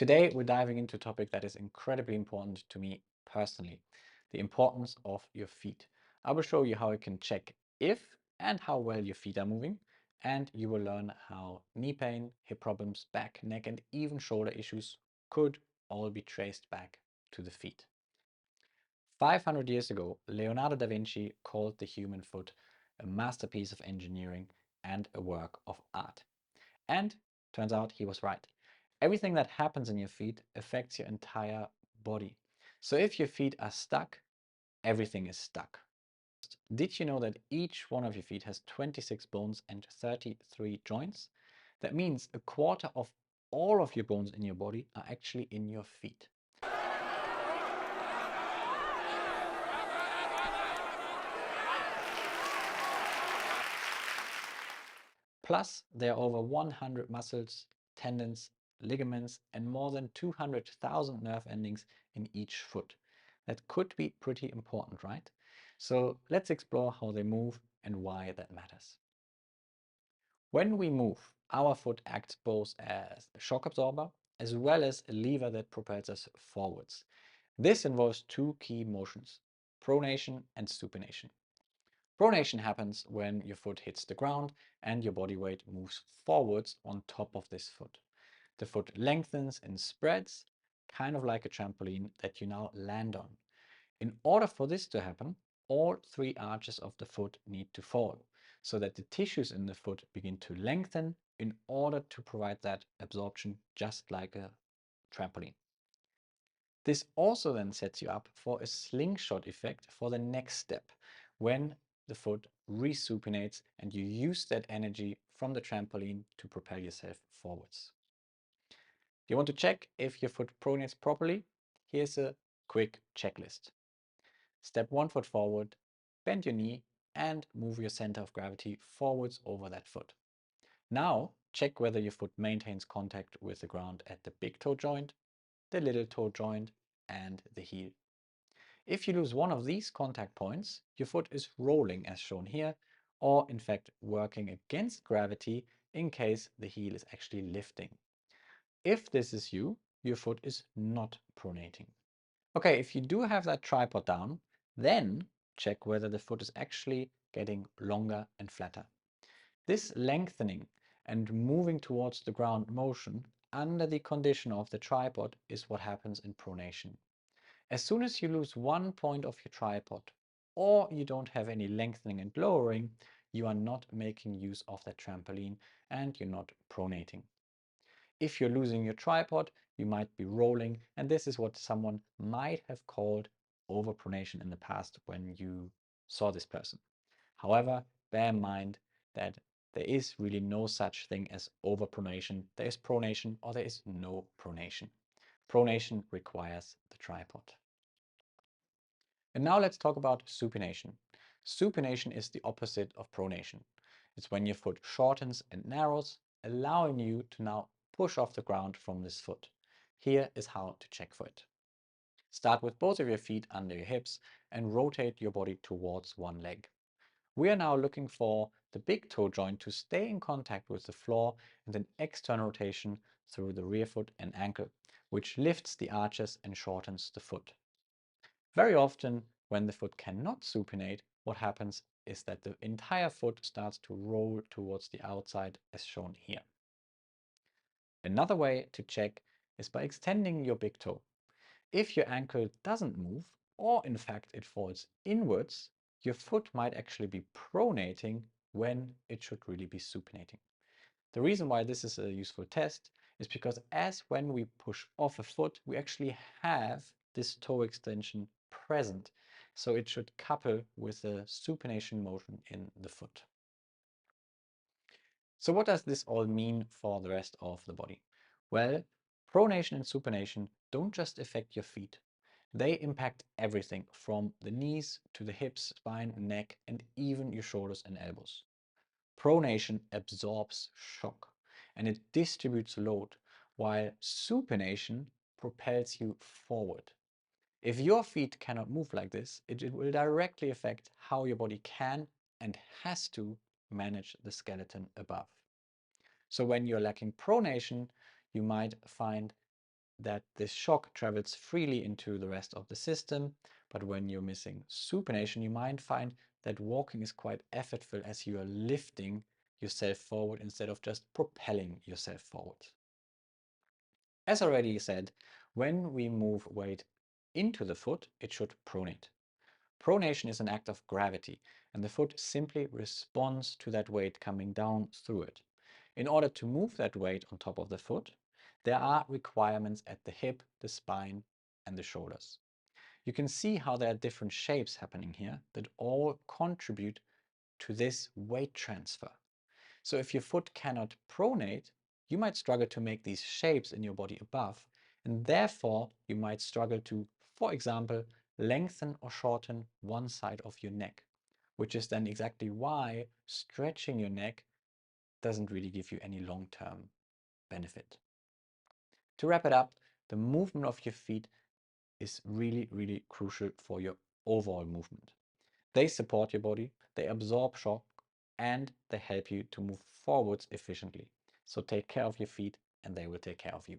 Today, we're diving into a topic that is incredibly important to me personally, the importance of your feet. I will show you how you can check if and how well your feet are moving, and you will learn how knee pain, hip problems, back, neck, and even shoulder issues could all be traced back to the feet. 500 years ago, Leonardo da Vinci called the human foot a masterpiece of engineering and a work of art. And turns out he was right. Everything that happens in your feet affects your entire body. So if your feet are stuck, everything is stuck. Did you know that each one of your feet has 26 bones and 33 joints? That means a quarter of all of your bones in your body are actually in your feet. Plus, there are over 100 muscles, tendons, ligaments, and more than 200,000 nerve endings in each foot. That could be pretty important, right? So let's explore how they move and why that matters. When we move, our foot acts both as a shock absorber as well as a lever that propels us forwards. This involves two key motions, pronation and supination. Pronation happens when your foot hits the ground and your body weight moves forwards on top of this foot. The foot lengthens and spreads, kind of like a trampoline that you now land on. In order for this to happen, all three arches of the foot need to fall, so that the tissues in the foot begin to lengthen in order to provide that absorption just like a trampoline. This also then sets you up for a slingshot effect for the next step, when the foot resupinates and you use that energy from the trampoline to propel yourself forwards. You want to check if your foot pronates properly? Here's a quick checklist. Step 1, foot forward, bend your knee and move your center of gravity forwards over that foot. Now check whether your foot maintains contact with the ground at the big toe joint, the little toe joint, and the heel. If you lose one of these contact points, your foot is rolling as shown here, or in fact working against gravity in case the heel is actually lifting. If this is you, your foot is not pronating. Okay, if you do have that tripod down, then check whether the foot is actually getting longer and flatter. This lengthening and moving towards the ground motion under the condition of the tripod is what happens in pronation. As soon as you lose one point of your tripod, or you don't have any lengthening and lowering, you are not making use of that trampoline and you're not pronating. If you're losing your tripod, you might be rolling, and this is what someone might have called overpronation in the past when you saw this person. However, bear in mind that there is really no such thing as overpronation. There is pronation or there is no pronation. Pronation requires the tripod. And now let's talk about supination. Supination is the opposite of pronation. It's when your foot shortens and narrows, allowing you to now push off the ground from this foot. Here is how to check for it. Start with both of your feet under your hips and rotate your body towards one leg. We are now looking for the big toe joint to stay in contact with the floor and an external rotation through the rear foot and ankle, which lifts the arches and shortens the foot. Very often, when the foot cannot supinate, what happens is that the entire foot starts to roll towards the outside as shown here. Another way to check is by extending your big toe. If your ankle doesn't move, or in fact it falls inwards, your foot might actually be pronating when it should really be supinating. The reason why this is a useful test is because as when we push off a foot, we actually have this toe extension present. So it should couple with the supination motion in the foot. So what does this all mean for the rest of the body? Well, pronation and supination don't just affect your feet. They impact everything from the knees to the hips, spine, neck, and even your shoulders and elbows. Pronation absorbs shock and it distributes load, while supination propels you forward. If your feet cannot move like this, it will directly affect how your body can and has to manage the skeleton above. So when you're lacking pronation, you might find that this shock travels freely into the rest of the system. But when you're missing supination, you might find that walking is quite effortful as you are lifting yourself forward instead of just propelling yourself forward. As already said, when we move weight into the foot, it should pronate. Pronation is an act of gravity, and the foot simply responds to that weight coming down through it. In order to move that weight on top of the foot, there are requirements at the hip, the spine, and the shoulders. You can see how there are different shapes happening here that all contribute to this weight transfer. So if your foot cannot pronate, you might struggle to make these shapes in your body above, and therefore you might struggle to, for example, lengthen or shorten one side of your neck, which is then exactly why stretching your neck doesn't really give you any long-term benefit. To wrap it up, the movement of your feet is really, really crucial for your overall movement. They support your body, they absorb shock, and they help you to move forwards efficiently. So take care of your feet and they will take care of you.